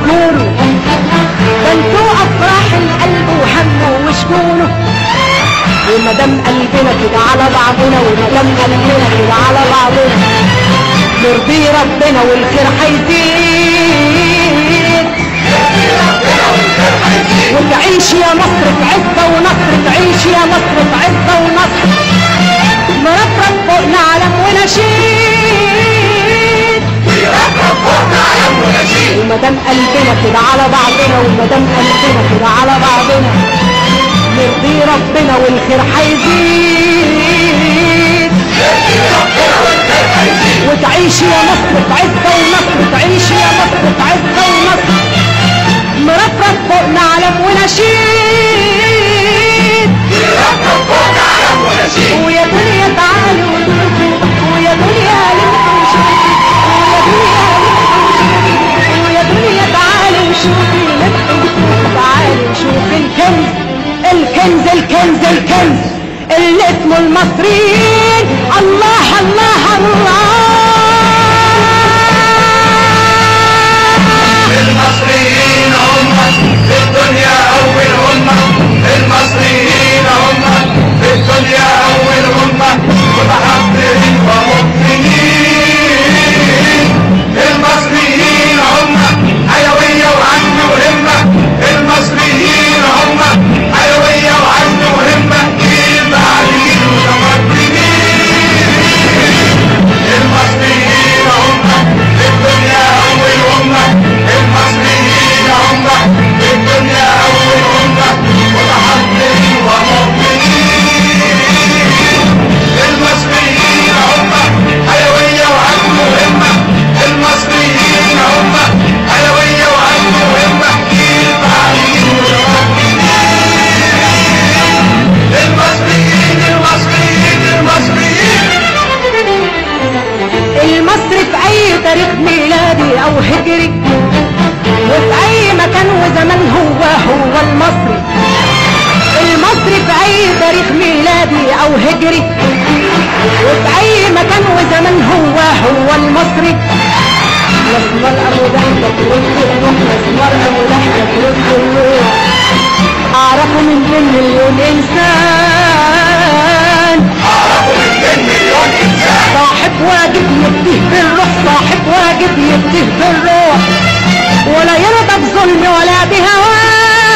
وجوله، ده انتوا افراح القلب وهمه وشجونه. ومدام قلبنا كده على بعضنا، ومدام قلبنا كده على بعضنا، نرضي ربنا والخير هيزيد. وتعيش يا مصر بعزة ونصر، تعيش يا مصر بعزة ونصر، مرفرف فوقنا علم ونشيد، مرفرف فوقنا علم ونشيد. ومدام قلبنا كده على بعضنا، ومدام قلبنا كده على بعضنا، نرضي ربنا والخير هيزيد. وتعيش يا مصر بعزة ونصر، تعيش يا مصر بعزة ونصر، مرفرف فوقنا علم ونشيد، مرفرف فوقنا علم ونشيد. ويا دنيا تعالي وشوفي، ويا دنيا لفي وشوفي، ويا دنيا تعالي وشوفي، لفي وشوفي، تعالي وشوفي الكنز الكنز الكنز الكنز اللي اسمه المصريين. الله الله الله. المصريين هم في الدنيا أول أمة، المصريين هم في الدنيا أول أمة، متحضرين ومؤمنين. المصريين هم حيوية وعزم وهمة، المصريين هم حيوية وعزم وهمة، جيل بعد جيل متقدمين. المصريين هم في الدنيا أول أمة، المصريين هم في الدنيا أول أمة، متحضرين ومؤمنين. المصريين هم حيوية وعزم وهمة، المصريين هم حيوية وعزم وهمة، جيل بعد جيل متقدمين. المصريين المصريين المصريين. المصري في اي تاريخ ميلادي او هجري، وفي اي مكان وزمان هو المصري. المصري في اي تاريخ ميلادي او هجري، وفي اي مكان وزمان هو المصري. الاسمر ابو ضحكه ترد الروح، الاسمر ابو ضحكه ترد الروح، اعرفه من بين مليون انسان، أعرفوا من بين مليون إنسان. صاحب واجب يبديه بالروح، صاحب واجب يبديه بالروح، ولا يرضى بظلم ولا بهوان،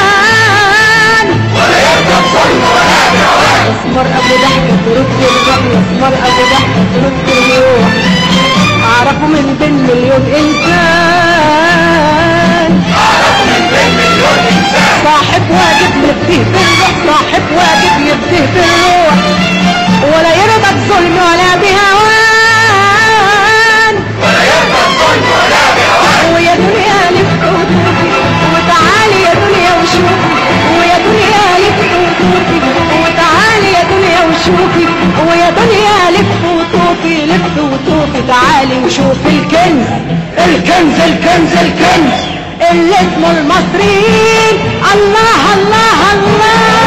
ولا يرضى بظلم ولا بهوان. اسمر ابو ضحكه ترد الروح، اسمر ابو ضحكه ترد الروح، اعرفه من بين مليون انسان، أعرفوا من بين مليون إنسان. صاحب واجب يبديه بالروح، صاحب واجب يبديه بالروح، ولا يرضى بظلم ولا بهوان، ولا يرضى بظلم ولا بهوان. ويا دنيا لف وطوفي، وتعالي يا دنيا وشوفي، ويا دنيا لف وطوفي، وتعالي يا دنيا وشوفي، ويا دنيا لف وطوفي، لف وطوفي، تعالي وشوفي الكنز الكنز الكنز الكنز اللي اسمه المصريين. الله الله الله.